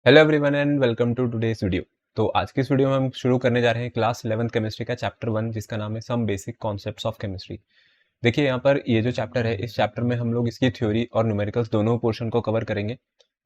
Hello everyone and welcome to today's video. तो आज की इस वीडियो में हम शुरू करने जा रहे हैं क्लास 11th केमिस्ट्री का चैप्टर 1 जिसका नाम है some basic concepts of chemistry. देखिए यहाँ पर ये जो चैप्टर है, इस चैप्टर में हम लोग इसकी थ्योरी और न्यूमेरिकल्स दोनों पोर्शन को कवर करेंगे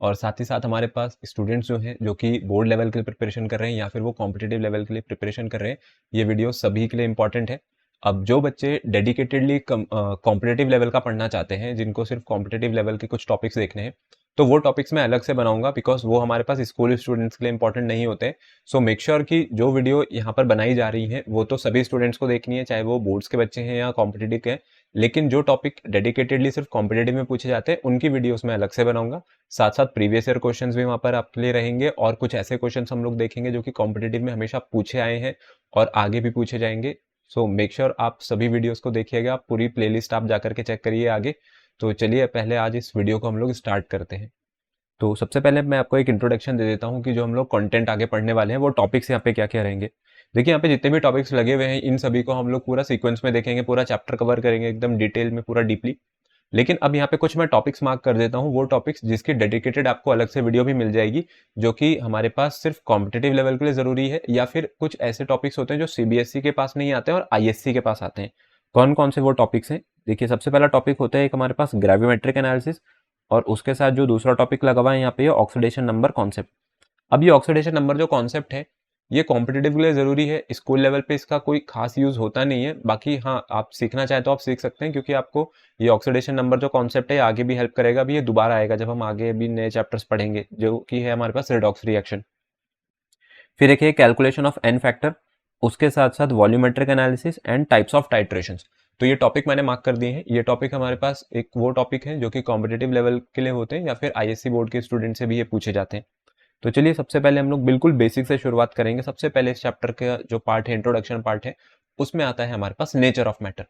और साथ ही साथ हमारे पास स्टूडेंट्स जो हैं जो कि बोर्ड लेवल के लिए प्रिपरेशन कर रहे हैं या फिर वो कॉम्पिटिटिव लेवल के लिए प्रिपरेशन कर रहे हैं, ये वीडियो सभी के लिए इंपॉर्टेंट है। अब जो बच्चे डेडिकेटेडली कॉम्पिटिटिव लेवल का पढ़ना चाहते हैं, जिनको सिर्फ कॉम्पिटिटिव लेवल के कुछ टॉपिक्स देखने हैं, तो वो टॉपिक्स मैं अलग से बनाऊंगा बिकॉज वो हमारे पास स्कूल स्टूडेंट्स के लिए इंपॉर्टेंट नहीं होते। सो मेक श्योर कि जो वीडियो यहाँ पर बनाई जा रही है वो तो सभी स्टूडेंट्स को देखनी है, चाहे वो बोर्ड्स के बच्चे हैं या कॉम्पिटिटिव के हैं। लेकिन जो टॉपिक डेडिकेटेडली सिर्फ कॉम्पिटिटिव में पूछे जाते हैं उनकी वीडियोस मैं अलग से बनाऊंगा। साथ साथ प्रीवियस ईयर क्वेश्चंस भी वहाँ पर आपके लिए रहेंगे और कुछ ऐसे क्वेश्चंस हम लोग देखेंगे जो कि कॉम्पिटिटिव में हमेशा पूछे आए हैं और आगे भी पूछे जाएंगे। सो मेक श्योर आप सभी वीडियोस को देखिएगा, पूरी प्लेलिस्ट आप जाकर के चेक करिए आगे। तो चलिए पहले आज इस वीडियो को हम लोग स्टार्ट करते हैं। तो सबसे पहले मैं आपको एक इंट्रोडक्शन दे देता हूँ कि जो हम लोग कंटेंट आगे पढ़ने वाले हैं वो टॉपिक्स यहाँ पे क्या क्या रहेंगे। देखिए यहाँ पे जितने भी टॉपिक्स लगे हुए हैं इन सभी को हम लोग पूरा सीक्वेंस में देखेंगे, पूरा चैप्टर कवर करेंगे एकदम डिटेल में, पूरा डीपली। लेकिन अब यहाँ पे कुछ मैं टॉपिक्स मार्क कर देता हूँ, वो टॉपिक्स जिसकी डेडिकेटेड आपको अलग से वीडियो भी मिल जाएगी, जो कि हमारे पास सिर्फ कॉम्पिटिटिव लेवल के लिए जरूरी है, या फिर कुछ ऐसे टॉपिक्स होते हैं जो सीबीएसई के पास नहीं आते हैं और आईएससी के पास आते हैं। कौन कौन से वो टॉपिक्स हैं? देखिए सबसे पहला टॉपिक होता है एक हमारे पास ग्रेविमेट्रिक एनालिसिस, और उसके साथ जो दूसरा टॉपिक लगा हुआ है यहाँ पे ऑक्सीडेशन नंबर कॉन्सेप्ट। अब ये ऑक्सीडेशन नंबर जो कॉन्सेप्ट है ये कॉम्पिटिटिव के लिए जरूरी है, स्कूल लेवल पे इसका कोई खास यूज होता नहीं है। बाकी हाँ, आप सीखना चाहे तो आप सीख सकते हैं, क्योंकि आपको ये ऑक्सीडेशन नंबर जो कॉन्सेप्ट है आगे भी हेल्प करेगा। अभी ये दोबारा आएगा जब हम आगे भी नए चैप्टर्स पढ़ेंगे, जो कि है हमारे पास रेडॉक्स रिएक्शन। फिर एक है कैलकुलेशन ऑफ एन फैक्टर, उसके साथ साथ volumetric analysis and types of titrations. तो ये टॉपिक मैंने मार्क कर दिए हैं। ये टॉपिक हमारे पास एक वो टॉपिक है जो कि कॉम्पिटिटिव लेवल के लिए होते हैं या फिर आईएससी बोर्ड के स्टूडेंट से भी ये पूछे जाते हैं। तो चलिए सबसे पहले हम लोग बिल्कुल बेसिक से शुरुआत करेंगे। सबसे पहले इस चैप्टर का जो पार्ट है, इंट्रोडक्शन पार्ट है, उसमें आता है हमारे पास नेचर ऑफ मैटर।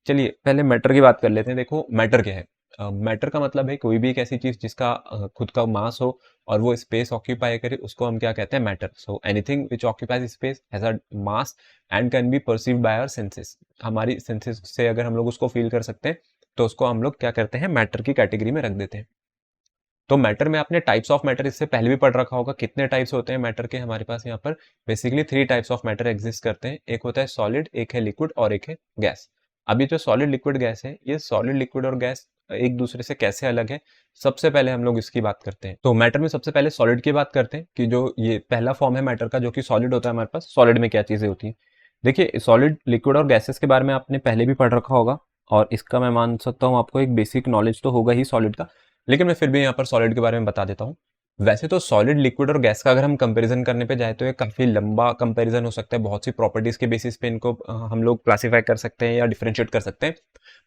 चलिए पहले मैटर की बात कर लेते हैं। देखो मैटर क्या है? मैटर का मतलब है कोई भी एक ऐसी चीज जिसका खुद का मास हो और वो स्पेस ऑक्यूपाई करे, उसको हम क्या कहते हैं? Matter. So anything which occupies space has a mass and can be perceived by our senses. हमारी सेंसेस से अगर हम लोग उसको फील कर सकते हैं तो उसको हम लोग क्या करते हैं? मैटर की कैटेगरी में रख देते हैं। तो मैटर में आपने टाइप्स ऑफ मैटर इससे पहले भी पढ़ रखा होगा। कितने टाइप्स होते हैं मैटर के? हमारे पास यहाँ पर basically 3 types of matter exist करते हैं। एक होता है सॉलिड, एक है लिक्विड और एक है गैस। अभी जो सॉलिड लिक्विड गैस है, ये सॉलिड लिक्विड और गैस एक दूसरे से कैसे अलग है, सबसे पहले हम लोग इसकी बात करते हैं। तो मैटर में सबसे पहले सॉलिड की बात करते हैं कि जो ये पहला फॉर्म है मैटर का जो कि सॉलिड होता है हमारे पास। सॉलिड में क्या चीजें होती हैं? देखिए सॉलिड, लिक्विड और गैसेस के बारे में आपने पहले भी पढ़ रखा होगा और इसका मैं मान सकता हूँ आपको एक बेसिक नॉलेज तो होगा ही सॉलिड का। लेकिन मैं फिर भी यहाँ पर सॉलिड के बारे में बता देता हूँ। वैसे तो सॉलिड, लिक्विड और गैस का अगर हम कंपैरिजन करने पे जाए तो ये काफी लंबा कंपैरिजन हो सकता है। बहुत सी प्रॉपर्टीज के बेसिस पे इनको हम लोग क्लासिफाई कर सकते हैं या डिफरेंशिएट कर सकते हैं।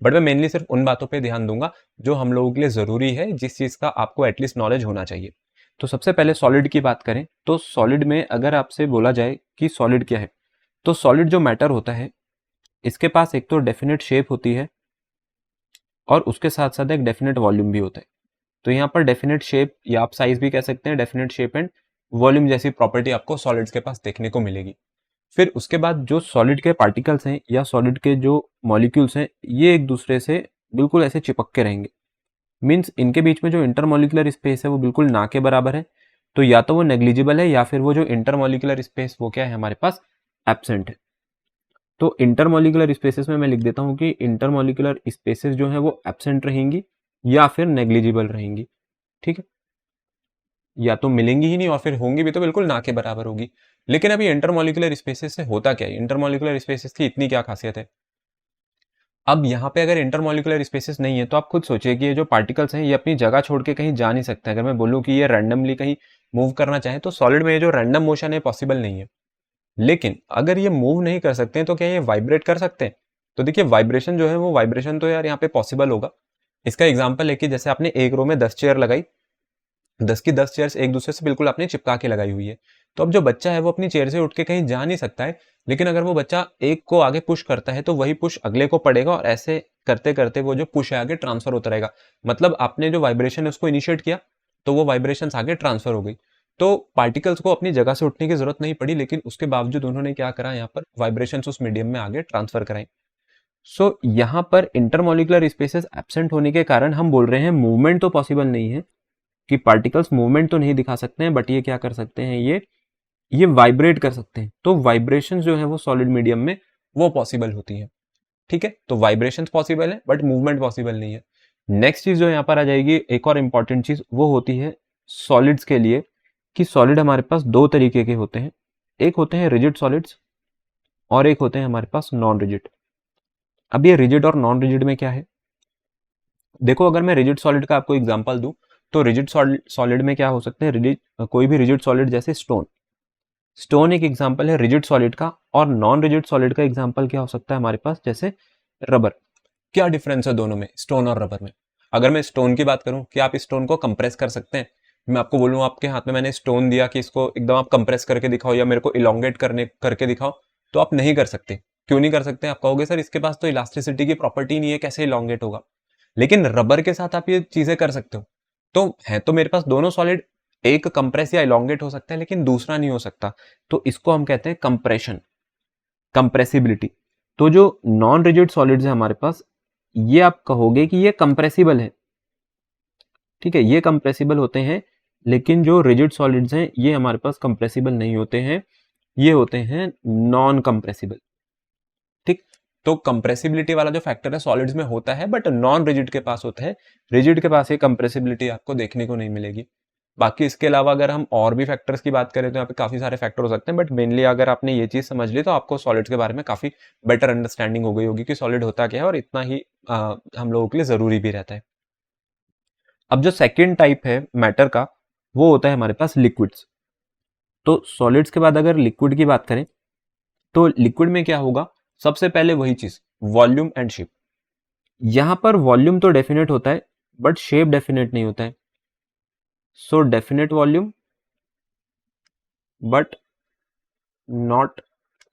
बट मैं मेनली सिर्फ उन बातों पे ध्यान दूंगा जो हम लोगों के लिए जरूरी है, जिस चीज का आपको एटलीस्ट नॉलेज होना चाहिए। तो सबसे पहले सॉलिड की बात करें तो सॉलिड में अगर आपसे बोला जाए कि सॉलिड क्या है, तो सॉलिड जो मैटर होता है इसके पास एक तो डेफिनेट शेप होती है और उसके साथ साथ एक डेफिनेट वॉल्यूम भी होता है। तो यहाँ पर डेफिनेट शेप या आप साइज भी कह सकते हैं, डेफिनेट शेप एंड वॉल्यूम जैसी प्रॉपर्टी आपको सॉलिड्स के पास देखने को मिलेगी। फिर उसके बाद जो सॉलिड के पार्टिकल्स हैं या सॉलिड के जो मॉलिक्यूल्स हैं, ये एक दूसरे से बिल्कुल ऐसे चिपक के रहेंगे। मीन्स इनके बीच में जो इंटरमॉलिक्यूलर स्पेस है वो बिल्कुल ना के बराबर है। तो या तो वो नेग्लिजिबल है या फिर वो जो इंटरमॉलिक्यूलर स्पेस वो क्या है हमारे पास? एब्सेंट है। तो इंटरमॉलिक्यूलर स्पेसेस में मैं लिख देता हूँ कि इंटरमॉलिक्यूलर स्पेसेस जो है वो एब्सेंट रहेंगी या फिर नेग्लिजिबल रहेंगी। ठीक है, या तो मिलेंगी ही नहीं और फिर होंगी भी तो बिल्कुल ना के बराबर होगी। लेकिन अभी इंटरमॉलिक्यूलर स्पेसेस से होता क्या है? इंटरमॉलिक्यूलर स्पेसेस की इतनी क्या खासियत है? अब यहाँ पे अगर इंटरमॉलिक्यूलर स्पेसेस नहीं है तो आप खुद सोचिए कि ये जो पार्टिकल्स हैं ये अपनी जगह छोड़ के कहीं जा नहीं सकते। अगर मैं बोलूँ कि ये रैंडमली कहीं मूव करना चाहे तो सॉलिड में ये जो रैंडम मोशन है पॉसिबल नहीं है। लेकिन अगर ये मूव नहीं कर सकते हैं तो क्या ये वाइब्रेट कर सकते हैं? तो देखिए वाइब्रेशन जो है वो वाइब्रेशन तो यार यहाँ पे पॉसिबल होगा। इसका एग्जांपल है कि जैसे आपने एक रो में 10 चेयर लगाई, 10 की 10 चेयर्स एक दूसरे से बिल्कुल आपने चिपका के लगाई हुई है। तो अब जो बच्चा है वो अपनी चेयर से उठ के कहीं जा नहीं सकता है, लेकिन अगर वो बच्चा एक को आगे पुश करता है तो वही पुश अगले को पड़ेगा और ऐसे करते करते वो जो पुश है आगे ट्रांसफर होता रहेगा। मतलब आपने जो वाइब्रेशन है उसको इनिशिएट किया तो वो वाइब्रेशन आगे ट्रांसफर हो गई। तो पार्टिकल्स को अपनी जगह से उठने की जरूरत नहीं पड़ी, लेकिन उसके बावजूद उन्होंने क्या करा, यहाँ पर वाइब्रेशन उस मीडियम में आगे ट्रांसफर कराई। सो यहाँ पर इंटरमॉलिक्यूलर स्पेसेस एब्सेंट होने के कारण हम बोल रहे हैं मूवमेंट तो पॉसिबल नहीं है, कि पार्टिकल्स मूवमेंट तो नहीं दिखा सकते हैं, बट ये क्या कर सकते हैं, ये वाइब्रेट कर सकते हैं। तो वाइब्रेशन जो है वो सॉलिड मीडियम में वो पॉसिबल होती है। ठीक है, तो वाइब्रेशन पॉसिबल है बट मूवमेंट पॉसिबल नहीं है। नेक्स्ट चीज जो यहाँ पर आ जाएगी, एक और इंपॉर्टेंट चीज वो होती है सॉलिड्स के लिए, कि सॉलिड हमारे पास दो तरीके के होते हैं। एक होते हैं रिजिड सॉलिड्स और एक होते हैं हमारे पास नॉन रिजिड। अब ये रिजिड और नॉन रिजिड में क्या है, देखो अगर मैं रिजिड सॉलिड का आपको एग्जांपल दूं तो रिजिड सॉलिड में क्या हो सकते हैं, रिजिड कोई भी रिजिड सॉलिड जैसे स्टोन एक एग्जांपल है रिजिड सॉलिड का, और नॉन रिजिड सॉलिड का एग्जांपल क्या हो सकता है हमारे पास, जैसे रबर। क्या डिफरेंस है दोनों में, स्टोन और रबर में? अगर मैं स्टोन की बात करूं कि आप स्टोन को कंप्रेस कर सकते हैं, मैं आपको बोलूं आपके हाथ में मैंने स्टोन दिया कि इसको एकदम आप कंप्रेस करके दिखाओ या मेरे को इलोंगेट करके दिखाओ, तो आप नहीं कर सकते। क्यों नहीं कर सकते? आप कहोगे सर इसके पास तो इलास्टिसिटी की प्रॉपर्टी नहीं है, कैसे इलोंगेट होगा? लेकिन रबर के साथ आप ये चीजें कर सकते हो। तो है तो मेरे पास दोनों सॉलिड, एक कंप्रेस या इलोंगेट हो सकता है लेकिन दूसरा नहीं हो सकता, तो इसको हम कहते हैं कंप्रेशन, कंप्रेसिबिलिटी। तो जो नॉन रिजिड सॉलिड्स है हमारे पास, ये आप कहोगे कि ये कंप्रेसिबल है, ठीक है, ये कंप्रेसिबल होते हैं, लेकिन जो रिजिड सॉलिड्स हैं ये हमारे पास कंप्रेसिबल नहीं होते हैं, ये होते हैं नॉन कंप्रेसिबल। ठीक, तो कंप्रेसिबिलिटी वाला जो फैक्टर है सॉलिड्स में होता है बट नॉन रिजिड के पास होता है, रिजिड के पास ये कंप्रेसिबिलिटी आपको देखने को नहीं मिलेगी। बाकी इसके अलावा अगर हम और भी फैक्टर्स की बात करें तो यहाँ पे काफी सारे फैक्टर हो सकते हैं, बट मेनली अगर आपने ये चीज समझ ली तो आपको सॉलिड्स के बारे में काफी बेटर अंडरस्टैंडिंग हो गई होगी कि सॉलिड होता क्या है और इतना ही हम लोगों के लिए जरूरी भी रहता है। अब जो सेकेंड टाइप है मैटर का, वो होता है हमारे पास लिक्विड्स। तो सॉलिड्स के बाद अगर लिक्विड की बात करें तो लिक्विड में क्या होगा, सबसे पहले वही चीज, वॉल्यूम एंड शेप। यहां पर वॉल्यूम तो डेफिनेट होता है बट शेप डेफिनेट नहीं होता है। So definite volume but not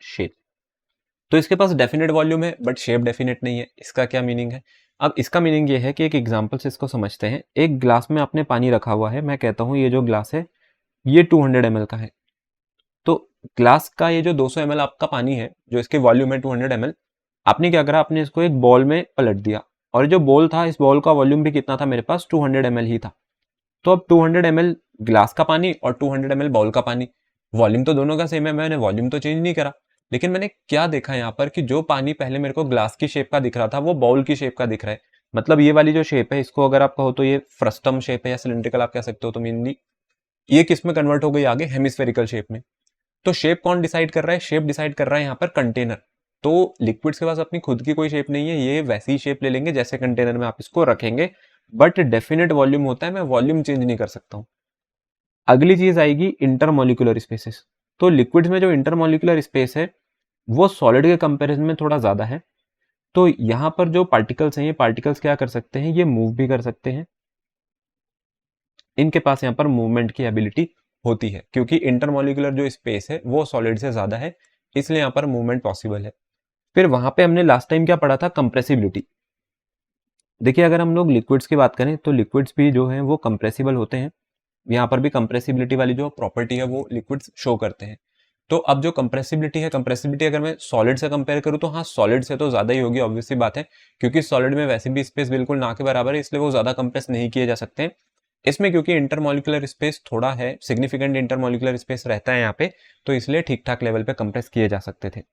shape. तो इसके पास डेफिनेट वॉल्यूम है बट शेप डेफिनेट नहीं है। इसका क्या मीनिंग है? अब इसका मीनिंग ये है कि एक एग्जांपल से इसको समझते हैं। एक ग्लास में आपने पानी रखा हुआ है, मैं कहता हूं ये जो ग्लास है ये 200 ml का है। तो ग्लास का ये जो 200 ml आपका पानी है, जो इसके वॉल्यूम है 200 ml, आपने क्या करा, आपने इसको एक बॉल में पलट दिया, और जो बॉल था इस बॉल का वॉल्यूम भी कितना था, मेरे पास 200 ml ही था। तो अब 200 ml ग्लास का पानी और 200 ml बॉल का पानी, वॉल्यूम तो दोनों का सेम है, मैंने वॉल्यूम तो चेंज नहीं करा। लेकिन मैंने क्या देखा यहाँ पर कि जो पानी पहले मेरे को ग्लास की शेप का दिख रहा था वो बॉल की शेप का दिख रहा है। मतलब ये वाली जो शेप है, इसको अगर आप कहो तो ये फ्रस्टम शेप है या सिलेंड्रिकल आप कह सकते हो, तो मेनली ये किस में कन्वर्ट हो गई आगे, हेमिस्फेरिकल शेप में। तो शेप कौन डिसाइड कर रहा है? शेप डिसाइड कर रहा है यहाँ पर कंटेनर। तो लिक्विड्स के पास अपनी खुद की कोई शेप नहीं है, ये वैसी ही शेप ले लेंगे जैसे कंटेनर में आप इसको रखेंगे, बट डेफिनेट वॉल्यूम होता है, मैं वॉल्यूम चेंज नहीं कर सकता हूँ। अगली चीज आएगी इंटरमोलिकुलर स्पेसेस। तो लिक्विड्स में जो इंटरमोलिकुलर स्पेस है वो सॉलिड के कंपैरिजन में थोड़ा ज्यादा है। तो यहां पर जो पार्टिकल्स हैं, ये पार्टिकल्स क्या कर सकते हैं, ये मूव भी कर सकते हैं, इनके पास यहाँ पर मूवमेंट की एबिलिटी होती है, क्योंकि इंटरमोलिकुलर जो स्पेस है वो सॉलिड से ज्यादा है, इसलिए यहाँ पर मूवमेंट पॉसिबल है। फिर वहां पे हमने लास्ट टाइम क्या पढ़ा था, कंप्रेसिबिलिटी। देखिए अगर हम लोग लिक्विड्स की बात करें तो लिक्विड्स भी जो है वो कंप्रेसिबल होते हैं, यहाँ पर भी कंप्रेसिबिलिटी वाली जो प्रॉपर्टी है वो लिक्विड्स शो करते हैं। तो अब जो कंप्रेसिबिलिटी है, कंप्रेसिबिलिटी अगर मैं सॉलिड से कंपेयर करूँ तो हाँ, सॉलिड से तो ज्यादा ही होगी, ऑब्वियसली बात है, क्योंकि सॉलिड में वैसे भी स्पेस बिल्कुल ना के बराबर है, इसलिए वो ज्यादा कंप्रेस नहीं किए जा सकते हैं। इसमें क्योंकि इंटरमोलिकुलर स्पेस थोड़ा है, सिग्निफिकेंट इंटरमोलिकुलर स्पेस रहता है यहाँ पे, तो इसलिए ठीक ठाक लेवल पे कंप्रेस किए जा सकते थे।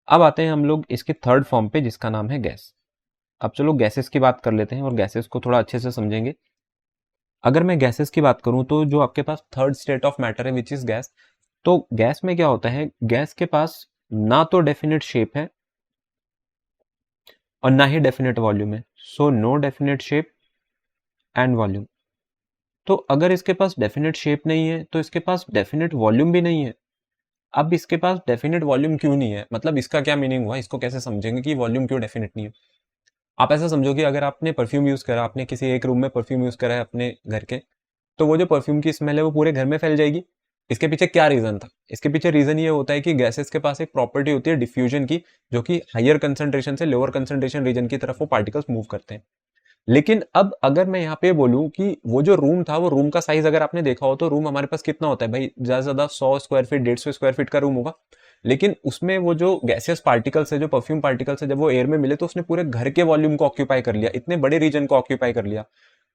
अब आते हैं हम लोग इसके थर्ड फॉर्म पे, जिसका नाम है गैस। अब चलो गैसेस की बात कर लेते हैं और गैसेस को थोड़ा अच्छे से समझेंगे। अगर मैं गैसेस की बात करूं तो जो आपके पास थर्ड स्टेट ऑफ मैटर है विच इज गैस, तो गैस में क्या होता है, गैस के पास ना तो डेफिनेट शेप है और ना ही डेफिनेट वॉल्यूम है। So no definite shape and volume. तो अगर इसके पास डेफिनेट शेप नहीं है तो इसके पास डेफिनेट वॉल्यूम भी नहीं है। अब इसके पास डेफिनेट वॉल्यूम क्यों नहीं है, मतलब इसका क्या मीनिंग हुआ, इसको कैसे समझेंगे कि वॉल्यूम क्यों डेफिनेट नहीं है? आप ऐसा समझो कि अगर आपने परफ्यूम यूज करा, आपने किसी एक रूम में परफ्यूम यूज करा है अपने घर के, तो वो जो परफ्यूम की स्मेल है वो पूरे घर में फैल जाएगी। इसके पीछे क्या रीजन था? इसके पीछे रीजन ये होता है कि गैसेस के पास एक प्रॉपर्टी होती है डिफ्यूजन की, जो कि हायर कंसंट्रेशन से लोअर कंसंट्रेशन रीजन की तरफ वो पार्टिकल्स मूव करते हैं। लेकिन अब अगर मैं यहाँ पे बोलूं कि वो जो रूम था, वो रूम का साइज अगर आपने देखा हो तो रूम हमारे पास कितना होता है भाई, ज्यादा से ज्यादा 100 स्क्वायर फीट 150 स्क्वायर फीट का रूम होगा। लेकिन उसमें वो जो गैसियस पार्टिकल्स है, जो परफ्यूम पार्टिकल्स है, जब वो एयर में मिले तो उसने पूरे घर के वॉल्यूम को ऑक्यूपाई कर लिया, इतने बड़े रीजन को ऑक्यूपाई कर लिया।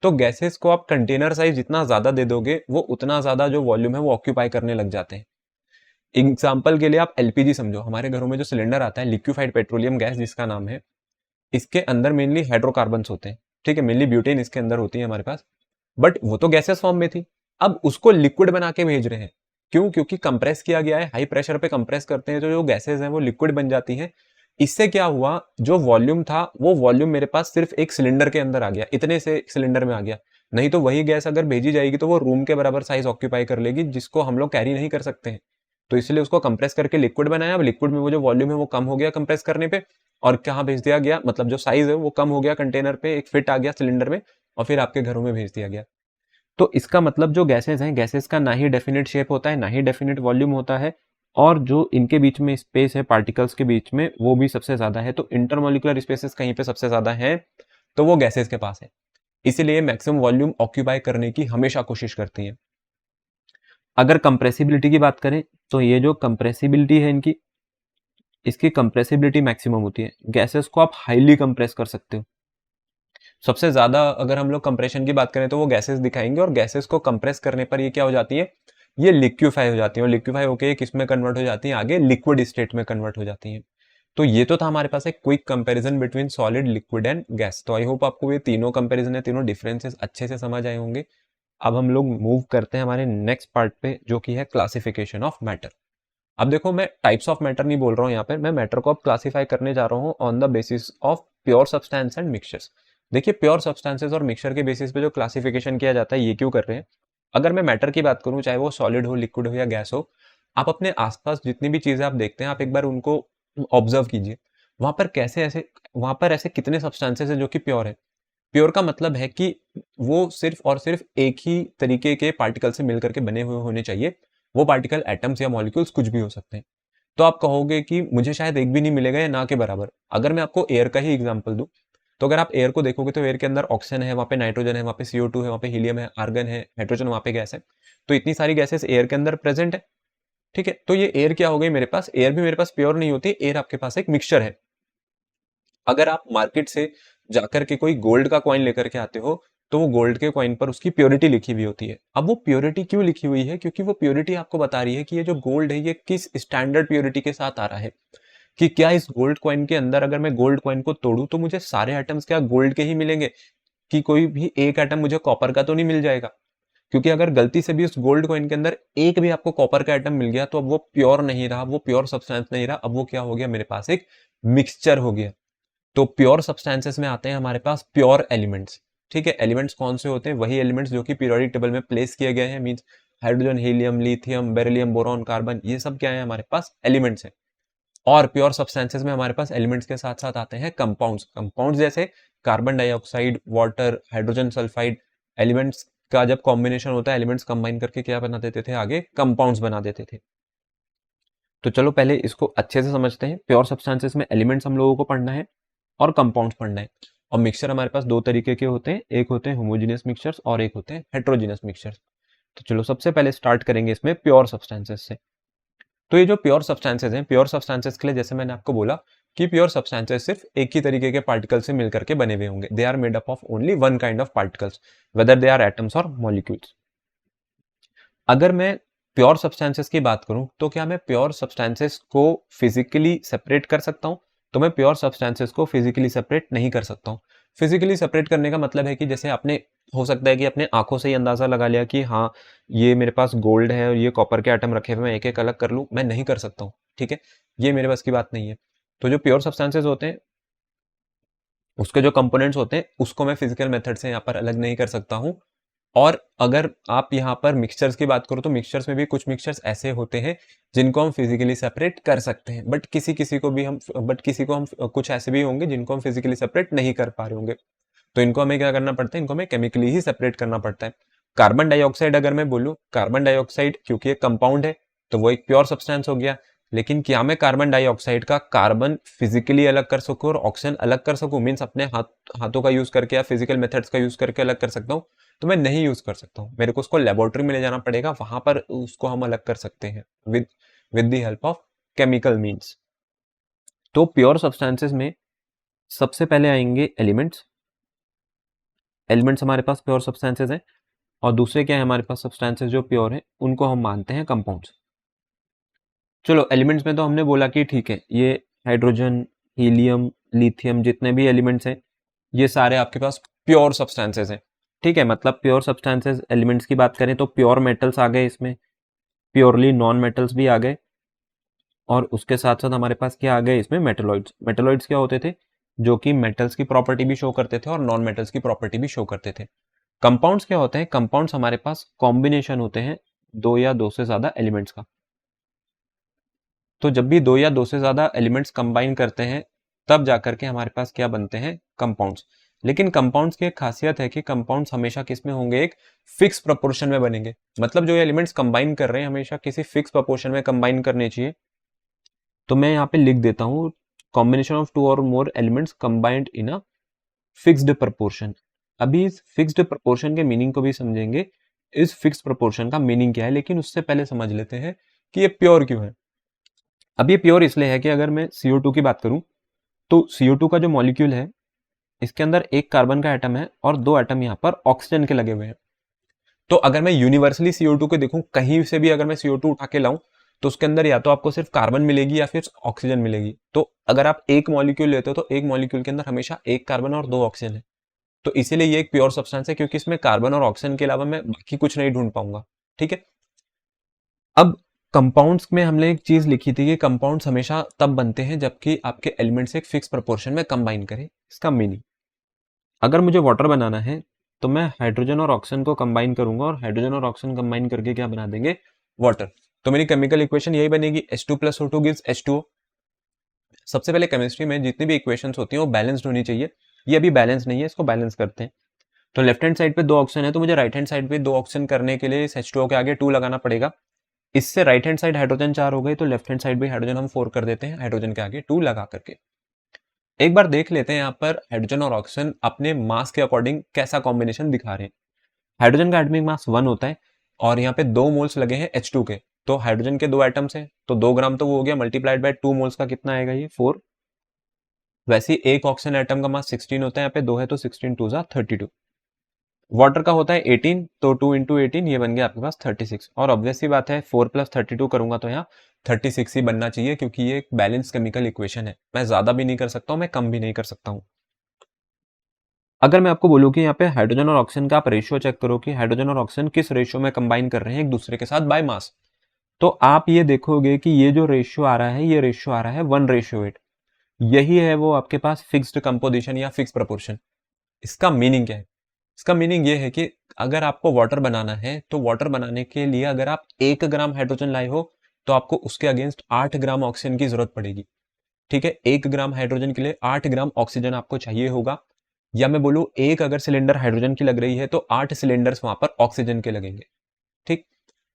तो गैसेस को आप कंटेनर साइज जितना ज्यादा दे दोगे, वो उतना ज्यादा जो वॉल्यूम है वो ऑक्यूपाई करने लग जाते हैं। एग्जाम्पल के लिए आप एलपीजी समझो, हमारे घरों में जो सिलेंडर आता है, लिक्विफाइड पेट्रोलियम गैस जिसका नाम है, इसके अंदर मेनली हाइड्रोकार्बन्स होते हैं, ठीक है, मेनली ब्यूटेन इसके अंदर होती है हमारे पास, बट वो तो गैसेस फॉर्म में थी। अब उसको लिक्विड बना के भेज रहे हैं, क्यों? क्योंकि कंप्रेस किया गया है, हाई प्रेशर पे कंप्रेस करते हैं तो जो गैसेस हैं वो लिक्विड बन जाती हैं। इससे क्या हुआ, जो वॉल्यूम था वो वॉल्यूम मेरे पास सिर्फ एक सिलेंडर के अंदर आ गया, इतने से सिलेंडर में आ गया। नहीं तो वही गैस अगर भेजी जाएगी तो वो रूम के बराबर साइज ऑक्यूपाई कर लेगी, जिसको हम लोग कैरी नहीं कर सकते हैं। तो इसलिए उसको कंप्रेस करके लिक्विड बनाया। अब लिक्विड में वो जो वॉल्यूम है वो कम हो गया कंप्रेस करने पे, और कहाँ भेज दिया गया, मतलब जो साइज है वो कम हो गया कंटेनर पे, एक फिट आ गया सिलेंडर में, और फिर आपके घरों में भेज दिया गया। तो इसका मतलब जो गैसेस हैं, गैसेस का ना ही डेफिनेट शेप होता है, ना ही डेफिनेट वॉल्यूम होता है, और जो इनके बीच में स्पेस है पार्टिकल्स के बीच में, वो भी सबसे ज्यादा है। तो इंटरमोलिकुलर स्पेसेस कहीं पे सबसे ज्यादा है तो वो गैसेस के पास है, इसीलिए मैक्सिमम वॉल्यूम ऑक्यूपाई करने की हमेशा कोशिश करती है। अगर कंप्रेसिबिलिटी की बात करें तो ये जो कंप्रेसिबिलिटी है इनकी, इसकी कंप्रेसिबिलिटी मैक्सिमम होती है। गैसेस को आप हाईली कंप्रेस कर सकते हो। सबसे ज्यादा अगर हम लोग कंप्रेशन की बात करें तो वो गैसेस दिखाएंगे, और गैसेस को कंप्रेस करने पर ये क्या हो जाती है, ये लिक्विफाई हो जाती है, और लिक्विफाई होकर किस में कन्वर्ट हो जाती है, आगे लिक्विड स्टेट में कन्वर्ट हो जाती है। तो ये तो था हमारे पास एक quick comparison between solid, liquid and gas. तो आई होप आपको ये तीनों कंपैरिजन है, तीनों डिफरेंसेस अच्छे से समझ आए होंगे। अब हम लोग मूव करते हैं हमारे नेक्स्ट पार्ट पे, जो कि है क्लासिफिकेशन ऑफ मैटर। अब देखो, मैं टाइप्स ऑफ मैटर नहीं बोल रहा हूँ यहाँ पे, मैं मैटर को अब क्लासिफाई करने जा रहा हूँ on the basis of pure substance and mixtures. देखिए, प्योर सब्सटेंसेस और मिक्सचर के बेसिस पे जो क्लासिफिकेशन किया जाता है, ये क्यों कर रहे हैं? अगर मैं मैटर की बात करूँ, चाहे वो सॉलिड हो, लिक्विड हो या गैस हो, आप अपने आसपास जितनी भी चीजें आप देखते हैं, आप एक बार उनको ऑब्जर्व कीजिए। वहां पर कैसे ऐसे वहां पर ऐसे कितने सब्सटेंसेस है जो कि प्योर है? प्योर का मतलब है कि वो सिर्फ और सिर्फ एक ही तरीके के पार्टिकल से मिलकर के बने हुए होने चाहिए। वो पार्टिकल एटम्स या मॉलिक्यूल्स कुछ भी हो सकते हैं। तो आप कहोगे कि मुझे शायद एक भी नहीं मिलेगा या ना के बराबर। अगर मैं आपको एयर का ही एग्जांपल दूं, तो अगर आप एयर को देखोगे तो एयर के अंदर ऑक्सीजन है, वहाँ पे नाइट्रोजन है, वहाँ पे CO2 है, वहाँ पे हीलियम है, आर्गन है, हाइड्रोजन, वहाँ पे गैस है। तो इतनी सारी गैसेस एयर के अंदर प्रेजेंट है, ठीक है। तो ये एयर क्या हो गई मेरे पास? एयर भी मेरे पास प्योर नहीं होती, एयर आपके पास एक मिक्सचर है। अगर आप मार्केट से जाकर के कोई गोल्ड का कॉइन लेकर के आते हो, तो वो गोल्ड के कॉइन पर उसकी प्योरिटी लिखी हुई होती है। अब वो प्योरिटी क्यों लिखी हुई है? क्योंकि वो प्योरिटी आपको बता रही है कि ये जो गोल्ड है ये किस स्टैंडर्ड प्योरिटी के साथ आ रहा है। कि क्या इस गोल्ड कॉइन के अंदर अगर मैं गोल्ड कॉइन को तोड़ूं तो मुझे सारे एटम्स क्या गोल्ड के ही मिलेंगे, कि कोई भी एक एटम मुझे कॉपर का तो नहीं मिल जाएगा? क्योंकि अगर गलती से भी उस गोल्ड कॉइन के अंदर एक भी आपको कॉपर का एटम मिल गया तो अब वो प्योर नहीं रहा, वो प्योर सब्सटेंस नहीं रहा, अब वो क्या हो गया, मेरे पास एक मिक्सचर हो गया। तो प्योर सब्सटेंसेस में आते हैं हमारे पास प्योर एलिमेंट्स, ठीक है। एलिमेंट्स कौन से होते हैं? वही एलिमेंट्स जो कि पीरियोडिक टेबल में प्लेस किए गए हैं, means hydrogen, helium, lithium, beryllium, boron, carbon, ये सब क्या है, हमारे पास एलिमेंट्स हैं। और प्योर सब्सटेंसेस में हमारे पास एलिमेंट्स के साथ साथ आते हैं कंपाउंड्स। कंपाउंड्स जैसे carbon dioxide, water, hydrogen sulphide. Elements का जब कॉम्बिनेशन होता है, एलिमेंट्स कंबाइन करके क्या बना देते थे, आगे कंपाउंड्स बना देते थे। तो चलो पहले इसको अच्छे से समझते हैं। प्योर सब्सटेंसेस में एलिमेंट्स हम लोगों को पढ़ना है और कंपाउंड्स पढ़ना है। और मिक्सचर हमारे पास दो तरीके के होते हैं, एक होते हैं होमोजेनियस मिक्सचर्स और एक होते हैं हेट्रोजेनियस मिक्सचर्स। तो चलो सबसे पहले स्टार्ट करेंगे इसमें प्योर सब्सटेंसेस से। तो ये जो प्योर सब्सटेंसेस हैं, प्योर सब्सटेंसेस के लिए जैसे मैंने आपको बोला कि प्योर सब्सटेंसेस सिर्फ एक ही तरीके के पार्टिकल से मिलकर के बने हुए होंगे। They are made up of only one kind of particles, whether they are atoms और मॉलिक्यूल्स। अगर मैं प्योर सब्सटेंसेस की बात करूं तो क्या मैं प्योर सब्सटेंसेस को फिजिकली सेपरेट कर सकता हूं? तो मैं प्योर सब्सटेंसेस को फिजिकली सेपरेट नहीं कर सकता हूं। फिजिकली सेपरेट करने का मतलब है कि जैसे आपने, हो सकता है कि अपने आंखों से ही अंदाजा लगा लिया कि हाँ, ये मेरे पास गोल्ड है और ये कॉपर के आइटम रखे हुए, मैं एक एक अलग कर लूं, मैं नहीं कर सकता हूँ, ठीक है। ये मेरे बस की बात नहीं है। तो जो प्योर सब्सटेंसेस होते हैं, उसके जो कंपोनेंट्स होते हैं, उसको मैं फिजिकल मेथड से यहाँ पर अलग नहीं कर सकता हूँ। और अगर आप यहाँ पर मिक्सचर्स की बात करो तो मिक्सचर्स में भी कुछ मिक्सचर्स ऐसे होते हैं जिनको हम फिजिकली सेपरेट कर सकते हैं, बट किसी को हम कुछ ऐसे भी होंगे जिनको हम फिजिकली सेपरेट नहीं कर पा रहे होंगे। तो इनको हमें क्या करना पड़ता है, इनको हमें केमिकली ही सेपरेट करना पड़ता है। कार्बन डाइऑक्साइड अगर मैं बोलूँ, कार्बन डाइऑक्साइड क्योंकि एक कंपाउंड है तो वो एक प्योर सब्सटेंस हो गया। लेकिन क्या मैं कार्बन डाइऑक्साइड का कार्बन फिजिकली अलग कर सकूं और ऑक्सीजन अलग कर सकूं, मीन्स अपने हाथों का यूज करके या फिजिकल मेथड्स का यूज करके अलग कर सकता हूं? तो मैं नहीं यूज कर सकता हूं, मेरे को उसको लेबोरेटरी में ले जाना पड़ेगा, वहां पर उसको हम अलग कर सकते हैं with with the help of chemical means. तो प्योर सब्सटेंसेस में सबसे पहले आएंगे एलिमेंट्स। एलिमेंट्स हमारे पास प्योर सब्सटेंसेस हैं। और दूसरे क्या है हमारे पास सब्सटेंसेस जो प्योर है, उनको हम मानते हैं कंपाउंड्स। चलो एलिमेंट्स में तो हमने बोला कि ठीक है, ये हाइड्रोजन, हीलियम, लिथियम, जितने भी एलिमेंट्स हैं ये सारे आपके पास प्योर सब्सटेंसेस हैं। ठीक है, मतलब प्योर सब्सटेंसेस एलिमेंट्स की बात करें तो प्योर मेटल्स आ गए इसमें, प्योरली नॉन मेटल्स भी आ गए, और उसके साथ साथ हमारे पास क्या आ गए इसमें, मेटलॉइड्स। मेटलॉइड्स क्या होते थे, जो कि मेटल्स की प्रॉपर्टी भी शो करते थे और नॉन मेटल्स की प्रॉपर्टी भी शो करते थे। कंपाउंड्स क्या होते हैं, कंपाउंड्स हमारे पास कॉम्बिनेशन होते हैं दो या दो से ज्यादा एलिमेंट्स का। तो जब भी दो या दो से ज्यादा एलिमेंट्स कंबाइन करते हैं तब जाकर के हमारे पास क्या बनते हैं, कंपाउंड्स। लेकिन कंपाउंड्स की एक खासियत है कि कंपाउंड्स हमेशा किस में होंगे, एक फिक्स प्रोपोर्शन में बनेंगे। मतलब जो एलिमेंट्स कंबाइन कर रहे हैं हमेशा किसी फिक्स प्रोपोर्शन में कंबाइन करने चाहिए। तो मैं यहाँ पे लिख देता हूँ, कॉम्बिनेशन ऑफ टू और more elements combined in a fixed proportion. अभी इस फिक्स्ड प्रोपोर्शन के मीनिंग को भी समझेंगे, इस फिक्स प्रोपोर्शन का मीनिंग क्या है, लेकिन उससे पहले समझ लेते हैं कि ये प्योर क्यों है। अब ये प्योर इसलिए है कि अगर मैं CO2 की बात करूं तो CO2 का जो मॉलिक्यूल है इसके अंदर एक कार्बन का एटम है और दो एटम यहाँ पर ऑक्सीजन के लगे हुए हैं। तो अगर मैं यूनिवर्सली CO2 को देखूं, कहीं से भी अगर मैं CO2 उठा के लाऊं तो उसके अंदर या तो आपको सिर्फ कार्बन मिलेगी या फिर ऑक्सीजन मिलेगी। तो अगर आप एक मॉलिक्यूल लेते हो तो एक मॉलिक्यूल के अंदर हमेशा एक कार्बन और दो ऑक्सीजन है। तो इसीलिए ये एक प्योर सब्सटेंस है, क्योंकि इसमें कार्बन और ऑक्सीजन के अलावा मैं बाकी कुछ नहीं ढूंढ पाऊंगा। ठीक है, अब कंपाउंड्स में हमने एक चीज लिखी थी कि कंपाउंड्स हमेशा तब बनते हैं जबकि आपके एलिमेंट्स एक फिक्स प्रोपोर्शन में कंबाइन करें। इसका मीनिंग, अगर मुझे वाटर बनाना है तो मैं हाइड्रोजन और ऑक्सीजन को कंबाइन करूंगा और हाइड्रोजन और ऑक्सीजन कंबाइन करके क्या बना देंगे, वाटर। तो मेरी केमिकल इक्वेशन यही बनेगी, H2 + O2 गिव्स H2O। सबसे पहले केमिस्ट्री में जितनी भी इक्वेशंस होती हैं वो बैलेंस्ड होनी चाहिए। ये अभी बैलेंस नहीं है, इसको बैलेंस करते हैं। तो लेफ्ट हैंड साइड पे दो ऑक्सीजन है तो मुझे राइट हैंड साइड पे दो ऑक्सीजन करने के लिए इस H2O के आगे 2 लगाना पड़ेगा। इससे राइट हैंड साइड हाइड्रोजन 4 हो गई, तो लेफ्ट हैंड साइड भी हाइड्रोजन हम 4 कर देते हैं हाइड्रोजन के आगे 2 लगा करके। एक बार देख लेते हैं यहाँ पर हाइड्रोजन और ऑक्सीजन अपने मास के अकॉर्डिंग कैसा कॉम्बिनेशन दिखा रहे हैं। हाइड्रोजन का एटॉमिक मास 1 होता है और यहाँ पे 2 मोल्स लगे हैं H2 के। तो हाइड्रोजन के 2 एटम्स हैं तो 2 ग्राम तो वो हो गया, मल्टीप्लाइड बाय 2 मोल्स का कितना आएगा, ये 4। वैसे ही एक ऑक्सीजन एटम का मास 16 होता है, यहाँ पे 2 है तो 16 2 जा 32। वाटर का होता है 18, तो 2 × 18 ये बन गया आपके पास 36। और ऑब्वियस ही बात है 4 + 32 करूंगा तो यहाँ 36 ही बनना चाहिए, क्योंकि ये एक बैलेंस केमिकल इक्वेशन है। मैं ज्यादा भी नहीं कर सकता हूँ, मैं कम भी नहीं कर सकता हूँ। अगर मैं आपको बोलूं कि यहाँ पे हाइड्रोजन और ऑक्सीजन का आप रेशियो चेक करो कि हाइड्रोजन और ऑक्सीजन किस रेशियो में कंबाइन कर रहे हैं एक दूसरे के साथ बाय मास, तो आप ये देखोगे कि ये जो रेशियो आ रहा है ये रेशियो आ रहा है 1:8। यही है वो आपके पास फिक्स्ड कंपोजिशन या फिक्स प्रोपोर्शन। इसका मीनिंग क्या है, इसका मीनिंग ये है कि अगर आपको वाटर बनाना है तो वाटर बनाने के लिए अगर आप 1 ग्राम हाइड्रोजन लाए हो तो आपको उसके अगेंस्ट 8 ग्राम ऑक्सीजन की जरूरत पड़ेगी। ठीक है, 1 ग्राम हाइड्रोजन के लिए 8 ग्राम ऑक्सीजन आपको चाहिए होगा। या मैं बोलूं एक अगर सिलेंडर हाइड्रोजन की लग रही है तो 8 सिलेंडर्स वहां पर ऑक्सीजन के लगेंगे। ठीक,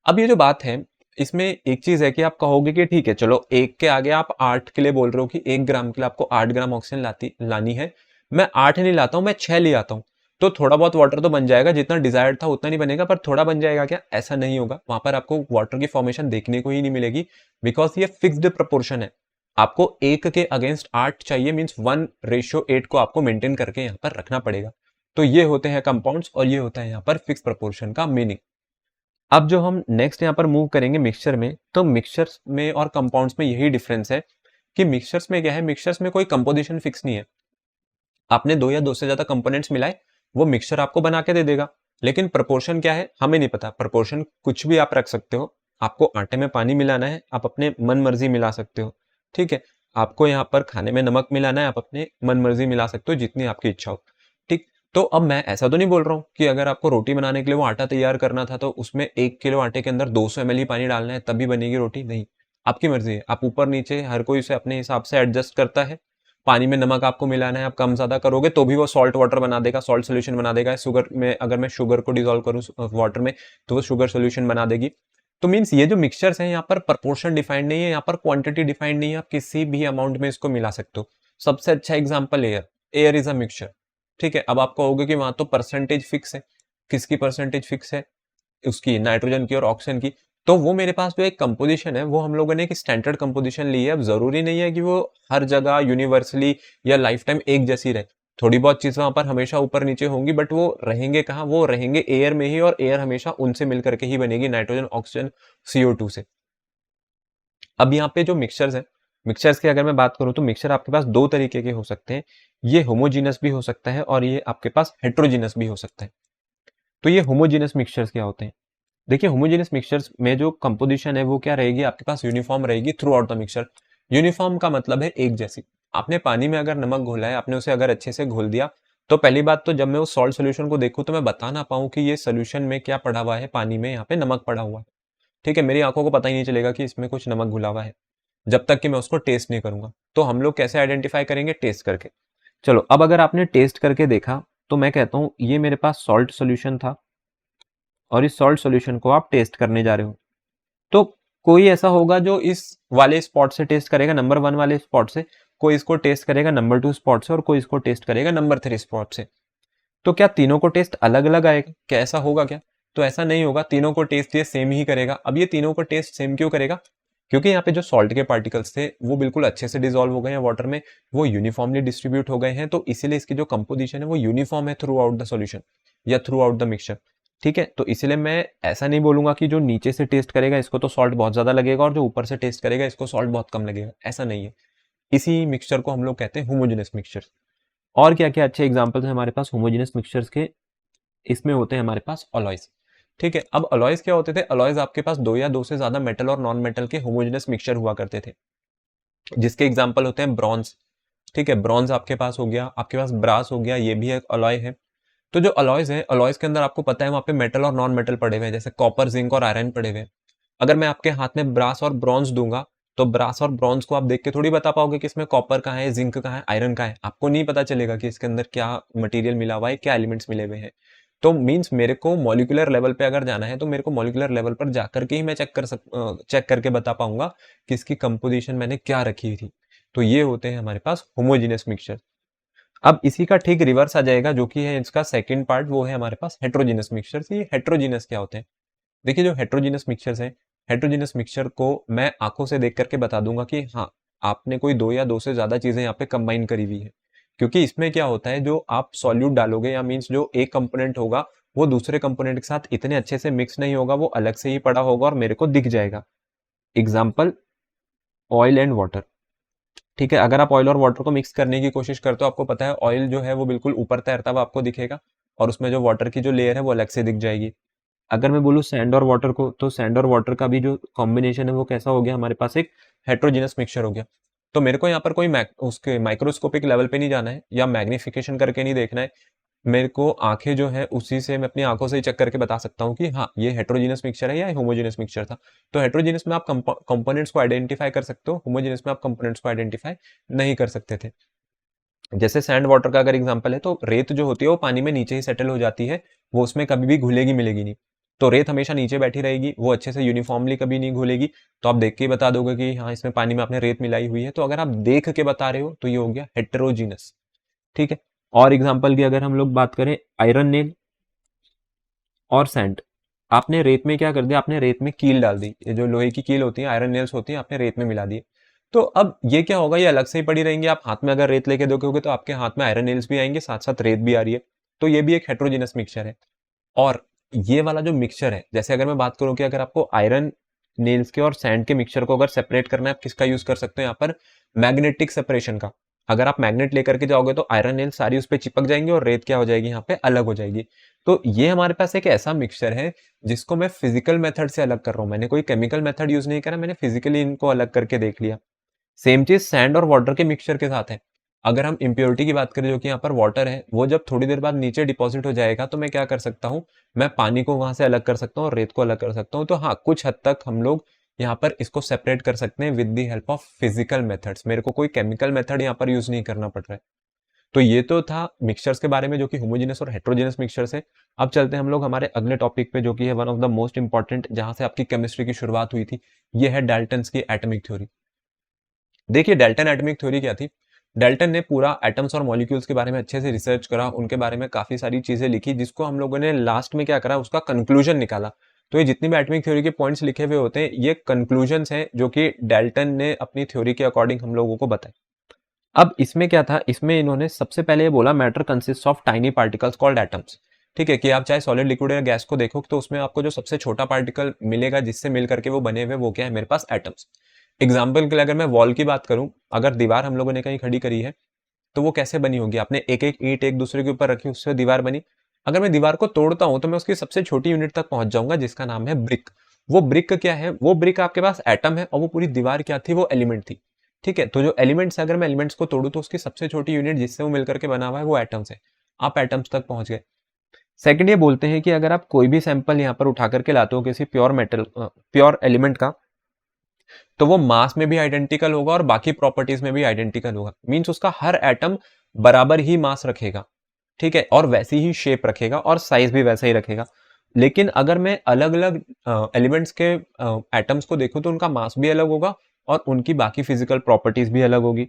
अब ये जो बात है इसमें एक चीज है कि आप कहोगे कि ठीक है चलो एक के आगे आप 8 के लिए बोल रहे हो कि 1 ग्राम के लिए आपको 8 ग्राम ऑक्सीजन लानी है, मैं 8 नहीं लाता हूं, मैं 6 ले आता हूं। तो थोड़ा बहुत वाटर तो बन जाएगा, जितना डिजायर्ड था उतना नहीं बनेगा पर थोड़ा बन जाएगा क्या, ऐसा नहीं होगा। वहां पर आपको वाटर की फॉर्मेशन देखने को ही नहीं मिलेगी, बिकॉज ये फिक्स्ड प्रोपोर्शन है। आपको 1 के अगेंस्ट 8 चाहिए, मीन्स 1:8 को आपको मेंटेन करके यहाँ पर रखना पड़ेगा। तो ये होते हैं कंपाउंड्स और ये होता है यहाँ पर फिक्स प्रोपोर्शन का मीनिंग। अब जो हम नेक्स्ट यहाँ पर मूव करेंगे मिक्सचर में, तो मिक्सचर्स में और कंपाउंड्स में यही डिफरेंस है कि मिक्सचर्स में क्या है, मिक्सचर्स में कोई कंपोजिशन फिक्स नहीं है। आपने दो या दो से ज्यादा कंपोनेंट्स मिलाए, वो मिक्सचर आपको बना के दे देगा। लेकिन प्रपोर्शन क्या है हमें नहीं पता, प्रपोर्शन कुछ भी आप रख सकते हो। आपको आटे में पानी मिलाना है, आप अपने मन मर्जी मिला सकते हो। ठीक है, आपको यहाँ पर खाने में नमक मिलाना है, आप अपने मन मर्जी मिला सकते हो जितनी आपकी इच्छा हो। ठीक, तो अब मैं ऐसा तो नहीं बोल रहा हूँ कि अगर आपको रोटी बनाने के लिए वो आटा तैयार करना था तो उसमें 1 किलो आटे के अंदर 200 ml ही पानी डालना है तभी बनेगी रोटी, नहीं। आपकी मर्जी है, आप ऊपर नीचे हर कोई इसे अपने हिसाब से एडजस्ट करता है। पानी में नमक आपको मिलाना है, आप कम ज्यादा करोगे तो भी वो सॉल्ट वाटर बना देगा, सॉल्ट सोल्यूशन बना देगा। शुगर में अगर मैं शुगर को डिजोल्व करूँ वाटर में तो वो शुगर सोल्यूशन बना देगी। तो मीन्स ये जो मिक्सचर्स हैं यहाँ पर प्रपोर्शन डिफाइंड नहीं है, यहाँ पर क्वांटिटी डिफाइंड नहीं है, आप किसी भी अमाउंट में इसको मिला सकते हो। सबसे अच्छा example air, air is a mixture. ठीक है, अब आप कहोगे कि वहां तो परसेंटेज फिक्स है, किसकी परसेंटेज फिक्स है, उसकी नाइट्रोजन की और ऑक्सीजन की। तो वो मेरे पास जो एक कंपोजिशन है वो हम लोगों ने एक स्टैंडर्ड कंपोजिशन ली है। अब जरूरी नहीं है कि वो हर जगह यूनिवर्सली या लाइफ टाइम एक जैसी रहे, थोड़ी बहुत चीजें वहां पर हमेशा ऊपर नीचे होंगी, बट वो रहेंगे कहाँ, वो रहेंगे एयर में ही, और एयर हमेशा उनसे मिलकर के ही बनेगी, नाइट्रोजन, ऑक्सीजन, CO2 से। अब यहाँ पे जो मिक्सचर्स है, मिक्सचर्स की अगर मैं बात करूं तो मिक्सचर आपके पास दो तरीके के हो सकते हैं। ये होमोजीनस भी हो सकता है और ये आपके पास हेट्रोजीनस भी हो सकता है। तो ये होमोजीनस मिक्सचर्स क्या होते हैं? देखिए, होमोजेनियस मिक्सचर्स में जो कंपोजिशन है वो क्या रहेगी, आपके पास यूनिफॉर्म रहेगी through out the mixture. Uniform का मतलब है एक जैसी। आपने पानी में अगर नमक घोला है, आपने उसे अगर अच्छे से घोल दिया, तो पहली बात तो जब मैं उस सॉल्ट सोल्यूशन को देखूं तो मैं बता ना पाऊं कि ये सोल्यूशन में क्या पड़ा हुआ है, पानी में यहाँ पे नमक पड़ा हुआ है। ठीक है, मेरी आंखों को पता ही नहीं चलेगा कि इसमें कुछ नमक घुला हुआ है, जब तक कि मैं उसको टेस्ट नहीं करूंगा। तो हम लोग कैसे आइडेंटिफाई करेंगे? टेस्ट करके। चलो, अब अगर आपने टेस्ट करके देखा तो मैं कहता हूं ये मेरे पास सॉल्ट सोल्यूशन था और इस सॉल्ट सोल्यूशन को आप टेस्ट करने जा रहे हो। तो कोई ऐसा होगा जो इस वाले स्पॉट से टेस्ट करेगा, नंबर 1 वाले स्पॉट से, कोई इसको टेस्ट करेगा नंबर 2 स्पॉट से, और कोई इसको टेस्ट करेगा नंबर 3 स्पॉट से। तो क्या तीनों को टेस्ट अलग अलग आएगा? क्या ऐसा होगा क्या? तो ऐसा नहीं होगा, तीनों को टेस्ट ये सेम ही करेगा। अब ये तीनों को टेस्ट सेम क्यों करेगा? क्योंकि यहाँ पे जो सॉल्ट के पार्टिकल्स थे वो बिल्कुल अच्छे से डिजोल्व हो गए हैं वाटर में, वो यूनिफॉर्मली डिस्ट्रीब्यूट हो गए हैं, तो इसीलिए इसकी जो कंपोजिशन है वो यूनिफॉर्म है थ्रू आउट द सॉल्यूशन या थ्रू आउट द मिक्सचर। ठीक है, तो इसलिए मैं ऐसा नहीं बोलूंगा कि जो नीचे से टेस्ट करेगा इसको तो सॉल्ट बहुत ज्यादा लगेगा और जो ऊपर से टेस्ट करेगा इसको सॉल्ट बहुत कम लगेगा, ऐसा नहीं है। इसी मिक्सचर को हम लोग कहते हैं होमोजेनस मिक्सचर। और क्या क्या अच्छे एग्जांपल्स हैं हमारे पास होमोजेनस मिक्सचर्स के? इसमें होते हैं हमारे पास अलॉयज। ठीक है, अब अलॉयज क्या होते थे? अलॉयज आपके पास दो या दो से ज्यादा मेटल और नॉन मेटल के होमोजेनस मिक्सचर हुआ करते थे, जिसके एग्जांपल होते हैं ब्रॉन्ज। ठीक है, ब्रॉन्ज आपके पास हो गया, आपके पास ब्रास हो गया, ये भी एक अलॉय है। तो जो अलॉयज है, अलॉयज के अंदर आपको पता है वहां पे मेटल और नॉन मेटल पड़े हुए हैं, जैसे कॉपर, जिंक और आयरन पड़े हुए हैं। अगर मैं आपके हाथ में ब्रास और ब्रॉन्ज दूंगा, तो ब्रास और ब्रॉन्ज को आप देख के थोड़ी बता पाओगे कि इसमें कॉपर कहाँ है, जिंक कहाँ है, आयरन कहाँ है। आपको नहीं पता चलेगा कि इसके अंदर क्या मटेरियल मिला हुआ है, क्या एलिमेंट्स मिले हुए हैं। तो मीन्स मेरे को मॉलिक्यूलर लेवल पे अगर जाना है तो मेरे को मॉलिक्यूलर लेवल पर जाकर के ही मैं चेक करके बता पाऊंगा कि इसकी कंपोजिशन मैंने क्या रखी थी। तो ये होते हैं हमारे पास होमोजीनियस मिक्सचर। अब इसी का ठीक रिवर्स आ जाएगा, जो कि है इसका सेकंड पार्ट, वो है हमारे पास हेट्रोजीनस मिक्सचर। ये हेट्रोजीनस क्या होते हैं? देखिए, जो हेट्रोजीनस मिक्सचर्स हैं, हेट्रोजीनस मिक्सचर को मैं आंखों से देख करके बता दूंगा कि हाँ, आपने कोई दो या दो से ज्यादा चीजें यहाँ पे कंबाइन करी हुई है। क्योंकि इसमें क्या होता है, जो आप सॉल्यूट डालोगे या मीन्स जो एक कंपोनेंट होगा वो दूसरे कंपोनेंट के साथ इतने अच्छे से मिक्स नहीं होगा, वो अलग से ही पड़ा होगा और मेरे को दिख जाएगा। Example, oil and water. ठीक है, अगर आप ऑयल और वाटर को मिक्स करने की कोशिश करते हो, आपको पता है ऑयल जो है वो बिल्कुल ऊपर तैरता हुआ आपको दिखेगा, और उसमें जो वाटर की जो लेयर है वो अलग से दिख जाएगी। अगर मैं बोलूँ सैंड और वाटर को, तो सैंड और वाटर का भी जो कॉम्बिनेशन है वो कैसा हो गया, हमारे पास एक हेट्रोजीनस मिक्सचर हो गया। तो मेरे को यहाँ पर कोई उसके माइक्रोस्कोपिक लेवल पे नहीं जाना है या मैग्निफिकेशन करके नहीं देखना है। मेरे को आंखें जो है उसी से, मैं अपनी आंखों से ही चेक करके बता सकता हूँ कि हाँ, ये हेट्रोजीनस मिक्सचर है या होमोजीनस मिक्सचर था। तो हेट्रोजीनस में आप कंपोनेंट्स को आइडेंटिफाई कर सकते हो, होमोजीनस में आप कंपोनेंट्स को आइडेंटिफाई नहीं कर सकते थे। जैसे सैंड वाटर का अगर एग्जांपल है, तो रेत जो होती है वो पानी में नीचे ही सेटल हो जाती है, वो उसमें कभी भी घुलेगी मिलेगी नहीं। तो रेत हमेशा नीचे बैठी रहेगी, वो अच्छे से यूनिफॉर्मली कभी नहीं घुलेगी। तो आप देख के ही बता दोगे कि हाँ, इसमें पानी में आपने रेत मिलाई हुई है। तो अगर आप देख के बता रहे हो तो ये हो गया हेट्रोजीनस। ठीक है, और एग्जाम्पल की अगर हम लोग बात करें, आयरन नेल और सैंड। आपने रेत में क्या कर दिया, आपने रेत में कील डाल दी, ये जो लोहे की कील होती है, आयरन नेल्स होती है, आपने रेत में मिला दिए। तो अब ये क्या होगा, ये अलग से ही पड़ी रहेंगी। आप हाथ में अगर रेत लेके देखोगे तो आपके हाथ में आयरन नेल्स भी आएंगे, साथ साथ रेत भी आ रही है। तो ये भी एक हेट्रोजीनस मिक्सचर है। और ये वाला जो मिक्सचर है, जैसे अगर मैं बात करूं कि अगर आपको आयरन नेल्स के और सैंड के मिक्सचर को अगर सेपरेट करना है, आप किसका यूज कर सकते हो यहाँ पर? मैग्नेटिक सेपरेशन का। अगर आप मैग्नेट लेकर के जाओगे तो आयरन नेल सारी उस पर चिपक जाएंगे और रेत क्या हो जाएगी, यहाँ पे अलग हो जाएगी। तो ये हमारे पास एक ऐसा मिक्सचर है जिसको मैं फिजिकल मेथड से अलग कर रहा हूं। मैंने कोई केमिकल मेथड यूज नहीं करा, मैंने फिजिकली इनको अलग करके देख लिया। सेम चीज सैंड और वाटर के मिक्सचर के साथ है। अगर हम इम्प्योरिटी की बात करें, जो कि यहाँ पर वाटर है, वो जब थोड़ी देर बाद नीचे डिपॉजिट हो जाएगा तो मैं क्या कर सकता हूँ, मैं पानी को वहां से अलग कर सकता हूँ और रेत को अलग कर सकता हूँ। तो हाँ, कुछ हद तक हम लोग यहाँ पर इसको सेपरेट कर सकते हैं with the help of physical methods. मेरे को कोई केमिकल मेथड यहाँ पर यूज नहीं करना पड़ रहा है। तो ये तो था मिक्सचर्स के बारे में, जो कि होमोजेनस और हेट्रोजेनस मिक्सचर्स है। अब चलते हैं हम लोग हमारे अगले टॉपिक पे, जो कि है one of the most important, जहां से आपकी केमिस्ट्री की शुरुआत हुई थी। ये है डाल्टन्स की एटॉमिक थ्योरी। देखिए, डाल्टन एटॉमिक थ्योरी क्या थी? डाल्टन ने पूरा एटम्स और मॉलिक्यूल्स के बारे में अच्छे से रिसर्च करा, उनके बारे में काफी सारी चीजें लिखी, जिसको हम लोगों ने लास्ट में क्या करा, उसका कंक्लूजन निकाला। तो ये जितनी भी एटॉमिक थ्योरी के पॉइंट्स लिखे हुए होते हैं ये कंक्लूजन्स हैं जो कि डाल्टन ने अपनी थ्योरी के अकॉर्डिंग हम लोगों को बताए। अब इसमें क्या था, इसमें इन्होंने सबसे पहले ये बोला matter consist of tiny particles called atoms. ठीक है, कि आप चाहे सॉलिड लिक्विड या गैस को देखो तो उसमें आपको जो सबसे छोटा पार्टिकल मिलेगा जिससे मिल करके वो बने हुए वो क्या है मेरे पास एटम्स। एग्जाम्पल के लिए अगर मैं वॉल की बात करूं, अगर दीवार हम लोगों ने कहीं खड़ी करी है तो वो कैसे बनी होगी, आपने एक एक ईंट एक दूसरे के ऊपर रखी उससे दीवार बनी। अगर मैं दीवार को तोड़ता हूं तो मैं उसकी सबसे छोटी यूनिट तक पहुंच जाऊंगा जिसका नाम है ब्रिक। वो ब्रिक क्या है, वो ब्रिक आपके पास एटम है और वो पूरी दीवार क्या थी, वो एलिमेंट थी। ठीक है, तो जो एलिमेंट्स है अगर मैं एलिमेंट्स को तोड़ू तो उसकी सबसे छोटी यूनिट जिससे वो मिलकर के बना हुआ है वो एटम्स है। आप एटम्स तक पहुंच गए। सेकंड ये बोलते हैं कि अगर आप कोई भी सैंपल यहाँ पर उठा करके लाते हो किसी प्योर मेटल प्योर एलिमेंट का, तो वो मास में भी आइडेंटिकल होगा और बाकी प्रॉपर्टीज में भी आइडेंटिकल होगा। मींस उसका हर एटम बराबर ही मास रखेगा, ठीक है, और वैसी ही शेप रखेगा और साइज भी वैसा ही रखेगा। लेकिन अगर मैं अलग अलग एलिमेंट्स के एटम्स को देखूं तो उनका मास भी अलग होगा और उनकी बाकी फिजिकल प्रॉपर्टीज भी अलग होगी।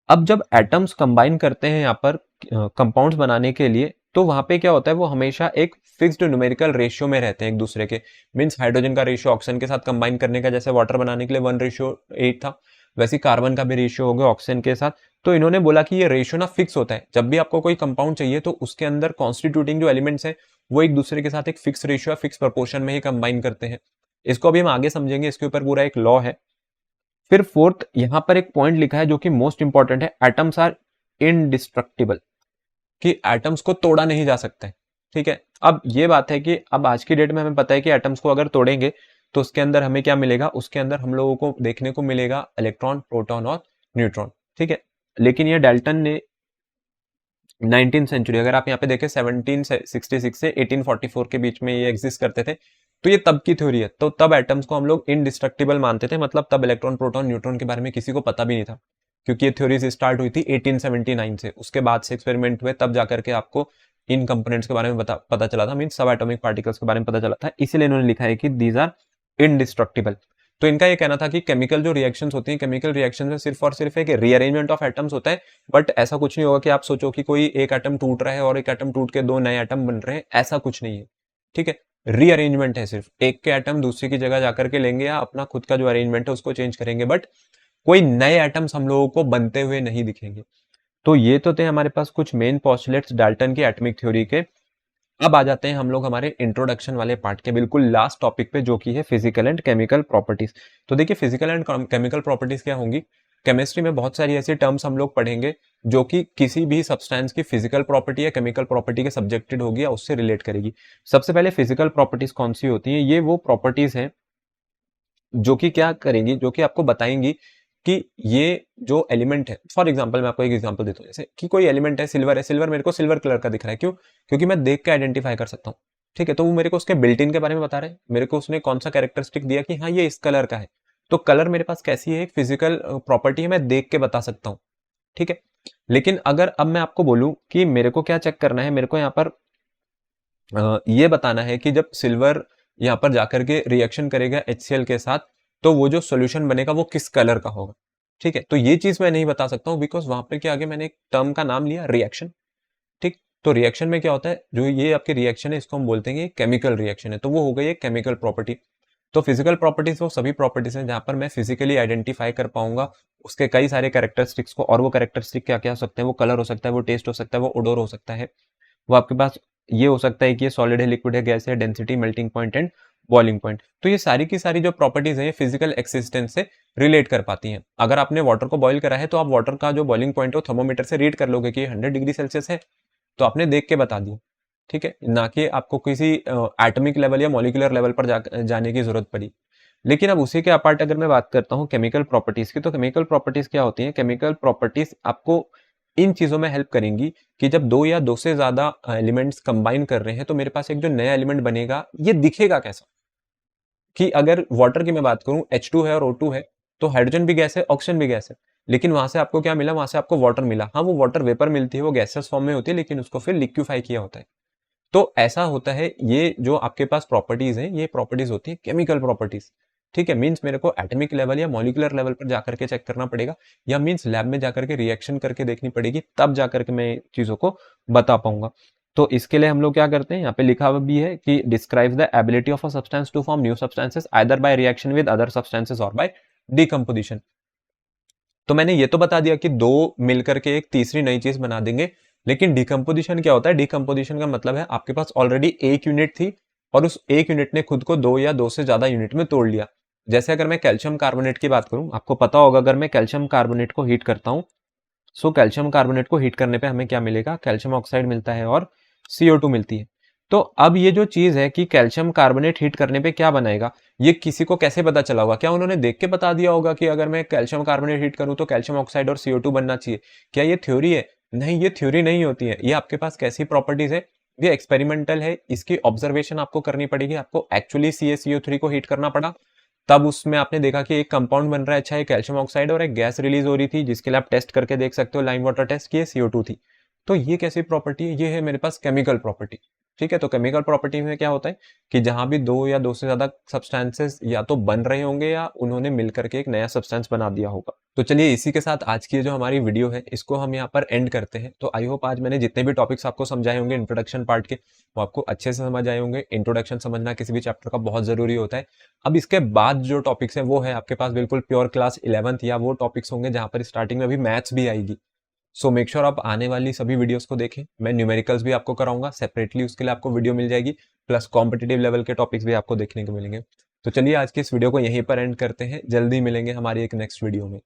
अब जब एटम्स कंबाइन करते हैं यहाँ पर कंपाउंड्स बनाने के लिए, तो वहां पे क्या होता है, वो हमेशा एक फिक्स्ड न्यूमेरिकल रेशियो में रहते हैं एक दूसरे के। मींस हाइड्रोजन का रेशियो ऑक्सीजन के साथ कंबाइन करने का जैसे वाटर बनाने के लिए 1:8 था, वैसे कार्बन का भी रेशियो हो गया ऑक्सीजन के साथ। तो इन्होंने बोला कि ये रेशियो ना फिक्स होता है, जब भी आपको कोई कंपाउंड चाहिए तो उसके अंदर कॉन्स्टिट्यूटिंग जो एलिमेंट्स हैं वो एक दूसरे के साथ एक फिक्स रेशियो फिक्स प्रपोर्शन में ही कंबाइन करते हैं। इसको अभी हम आगे समझेंगे, इसके ऊपर पूरा एक लॉ है। फिर फोर्थ यहां पर एक पॉइंट लिखा है जो कि मोस्ट इंपॉर्टेंट है, एटम्स आर इनडिस्ट्रक्टिबल, कि एटम्स को तोड़ा नहीं जा सकता है। ठीक है, अब ये बात है कि अब आज की डेट में हमें पता है कि एटम्स को अगर तोड़ेंगे तो उसके अंदर हमें क्या मिलेगा, उसके अंदर हम लोगों को देखने को मिलेगा इलेक्ट्रॉन, प्रोटॉन और न्यूट्रॉन। ठीक है, लेकिन ये डाल्टन ने 19th सेंचुरी, अगर आप यहाँ पे देखें 1766 से 1844 के बीच में ये एग्जिस्ट करते थे, तो ये तब की थ्योरी है। तो तब एटम्स को हम लोग इनडिस्ट्रक्टिबल मानते थे, मतलब तब इलेक्ट्रॉन, प्रोटॉन, न्यूट्रॉन के बारे में किसी को पता भी नहीं था, क्योंकि ये थ्योरीज स्टार्ट हुई थी 1879 से। उसके बाद से एक्सपेरिमेंट हुए, तब जाकर के आपको इन कंपोनेंट्स के बारे में पता चला था, मीन सब एटॉमिक पार्टिकल्स के बारे में पता चला था। इसीलिए इन्होंने लिखा है कि दीज आर इनडिस्ट्रक्टिबल। तो इनका ये कहना था कि केमिकल जो रिएक्शंस होती हैं, केमिकल रिएक्शन में सिर्फ और सिर्फ एक रीअरेंजमेंट ऑफ एटम्स होता है, बट ऐसा कुछ नहीं होगा कि आप सोचो कि कोई एक एटम टूट रहा है और एक एटम टूट के दो नए एटम बन रहे हैं, ऐसा कुछ नहीं है। ठीक है, रीअरेंजमेंट है, सिर्फ एक के एटम दूसरे की जगह जाकर के लेंगे या अपना खुद का जो अरेंजमेंट है उसको चेंज करेंगे, बट कोई नए एटम्स हम लोगों को बनते हुए नहीं दिखेंगे। तो ये तो थे हमारे पास कुछ मेन पोस्टुलेट्स डाल्टन की एटॉमिक थ्योरी के। अब आ जाते हैं हम लोग हमारे इंट्रोडक्शन वाले पार्ट के बिल्कुल लास्ट टॉपिक पे, जो कि है फिजिकल एंड केमिकल प्रॉपर्टीज। तो देखिए फिजिकल एंड केमिकल प्रॉपर्टीज क्या होंगी। केमिस्ट्री में बहुत सारी ऐसी टर्म्स हम लोग पढ़ेंगे जो कि किसी भी सब्सटेंस की फिजिकल प्रॉपर्टी या केमिकल प्रॉपर्टी के सब्जेक्टेड होगी या उससे रिलेट करेगी। सबसे पहले फिजिकल प्रॉपर्टीज कौन सी होती हैं, ये वो प्रॉपर्टीज हैं जो कि क्या करेंगी, जो कि आपको बताएंगी कि ये जो एलिमेंट है, फॉर एग्जांपल मैं आपको एक एग्जांपल देता हूँ, जैसे कि कोई एलिमेंट है, सिल्वर है, सिल्वर मेरे को सिल्वर कलर का दिख रहा है, क्यों, क्योंकि मैं देख के आइडेंटिफाई कर सकता हूँ। ठीक है, तो वो मेरे को उसके बिल्ट इन के बारे में बता रहे हैं, मेरे को उसने कौन सा कैरेक्टरिस्टिक दिया कि हाँ ये इस कलर का है। तो कलर मेरे पास कैसी है, एक फिजिकल प्रॉपर्टी है, मैं देख के बता सकता हूँ। ठीक है, लेकिन अगर अब मैं आपको बोलूं कि मेरे को क्या चेक करना है, मेरे को यहाँ पर ये बताना है कि जब सिल्वर यहाँ पर जाकर के रिएक्शन करेगा HCl के साथ, तो वो जो सॉल्यूशन बनेगा वो किस कलर का होगा। ठीक है, तो ये चीज मैं नहीं बता सकता हूँ, बिकॉज वहां पर क्या, आगे मैंने एक टर्म का नाम लिया रिएक्शन। ठीक, तो रिएक्शन में क्या होता है, जो ये आपके रिएक्शन है इसको हम बोलते हैं केमिकल रिएक्शन है, तो वो हो गई एक केमिकल प्रॉपर्टी। तो फिजिकल प्रॉपर्टीज वो सभी प्रॉपर्टीज हैं जहां पर मैं फिजिकली आइडेंटिफाई कर पाऊंगा उसके कई सारे कैरेक्टरिस्टिक्स को। और वो कैरेक्टरिस्टिक क्या क्या हो सकते हैं, वो कलर हो सकता है, वो टेस्ट हो सकता है, वो ओडोर हो सकता है, वो आपके पास ये हो सकता है कि ये सॉलिड है, लिक्विड है, गैस है, density, melting point and boiling point. तो ये सारी की सारी जो प्रॉपर्टीज है ये फिजिकल एक्सिस्टेंस से रिलेट कर पाती हैं। अगर आपने वाटर को बॉईल करा है तो आप वाटर का जो बॉइलिंग पॉइंट है वो थर्मोमीटर से रीड कर लोगे कि 100 डिग्री सेल्सियस है, तो आपने देख के बता दिया। ठीक है, ना कि आपको किसी एटॉमिक लेवल या मॉलिक्यूलर लेवल पर जाने की जरूरत पड़ी। लेकिन अब उसी के अपार्ट अगर मैं बात करता हूँ केमिकल प्रॉपर्टीज की, तो केमिकल प्रॉपर्टीज क्या होती हैं, केमिकल प्रॉपर्टीज आपको इन चीजों में हेल्प करेंगी कि जब दो या दो से ज्यादा एलिमेंट्स कंबाइन कर रहे हैं तो मेरे पास एक जो नया एलिमेंट बनेगा ये दिखेगा कैसा। कि अगर वाटर की मैं बात करूं, H2 है और O2 है, तो हाइड्रोजन भी गैस है, ऑक्सीजन भी गैस है, लेकिन वहां से आपको क्या मिला, वहां से आपको वाटर मिला। हाँ, वो वाटर वेपर मिलती है, वो गैसेस फॉर्म में होती है, लेकिन उसको फिर लिक्विफाई किया होता है। तो ऐसा होता है, ये जो आपके पास प्रॉपर्टीज हैं ये प्रॉपर्टीज होती है केमिकल प्रॉपर्टीज। ठीक है, मींस मेरे को एटॉमिक लेवल या मॉलिक्यूलर लेवल पर जाकर के चेक करना पड़ेगा, या मींस लैब में जाकर के रिएक्शन करके देखनी पड़ेगी, तब जाकर के मैं चीजों को बता पाऊंगा। तो इसके लिए हम लोग क्या करते हैं, यहाँ पे लिखा हुआ भी है कि describes the ability of a substance to form new substances either by reaction with other substances और बाय डिकम्पोजिशन। तो मैंने ये तो बता दिया कि दो मिलकर के एक तीसरी नई चीज बना देंगे, लेकिन डिकम्पोजिशन क्या होता है? डिकम्पोजिशन का मतलब है आपके पास ऑलरेडी एक यूनिट थी और उस एक यूनिट ने खुद को दो या दो से ज्यादा यूनिट में तोड़ लिया। जैसे अगर मैं कैल्शियम कार्बोनेट की बात करूं, आपको पता होगा अगर मैं कैल्शियम कार्बोनेट को हीट करता हूं, सो कैल्शियम कार्बोनेट को हीट करने पे हमें क्या मिलेगा? कैल्शियम ऑक्साइड मिलता है और CO2 मिलती है। तो अब ये जो चीज है कि कैल्शियम कार्बोनेट हीट करने पे क्या बनाएगा, ये किसी को कैसे पता चला होगा? क्या उन्होंने देख के बता दिया होगा कि अगर मैं कैल्शियम कार्बोनेट हीट करूं तो कैल्शियम ऑक्साइड और CO2 बनना चाहिए? क्या ये थ्योरी है? नहीं, ये थ्योरी नहीं होती है। ये आपके पास कैसी प्रॉपर्टीज है? ये एक्सपेरिमेंटल है, इसकी ऑब्जर्वेशन आपको करनी पड़ेगी। आपको एक्चुअली CaCO3 को हीट करना पड़ा, तब उसमें आपने देखा कि एक कंपाउंड बन रहा है, अच्छा, एक कैल्शियम ऑक्साइड और एक गैस रिलीज हो रही थी, जिसके लिए आप टेस्ट करके देख सकते हो, लाइम वाटर टेस्ट किए, CO2 थी। तो ये कैसी प्रॉपर्टी है? ये है मेरे पास केमिकल प्रॉपर्टी। ठीक है, तो केमिकल प्रॉपर्टी में क्या होता है कि जहां भी दो या दो से ज्यादा सब्सटेंसेस या तो बन रहे होंगे या उन्होंने मिलकर के एक नया सब्सटेंस बना दिया होगा। तो चलिए इसी के साथ आज की जो हमारी वीडियो है इसको हम यहाँ पर एंड करते हैं। तो आई होप आज मैंने जितने भी टॉपिक्स आपको समझाए होंगे इंट्रोडक्शन पार्ट के, वो आपको अच्छे से समझ आए होंगे। इंट्रोडक्शन समझना किसी भी चैप्टर का बहुत जरूरी होता है। अब इसके बाद जो टॉपिक्स हैं वो है आपके पास बिल्कुल प्योर क्लास 11th, या वो टॉपिक्स होंगे जहां पर स्टार्टिंग में भी मैथ्स भी आएगी। सो मेक श्योर आप आने वाली सभी वीडियोस को देखें। मैं न्यूमेरिकल्स भी आपको कराऊंगा सेपरेटली, उसके लिए आपको वीडियो मिल जाएगी, प्लस कॉम्पिटिटिव लेवल के टॉपिक्स भी आपको देखने को मिलेंगे। तो चलिए आज की इस वीडियो को यहीं पर एंड करते हैं, जल्दी मिलेंगे हमारी एक नेक्स्ट वीडियो में।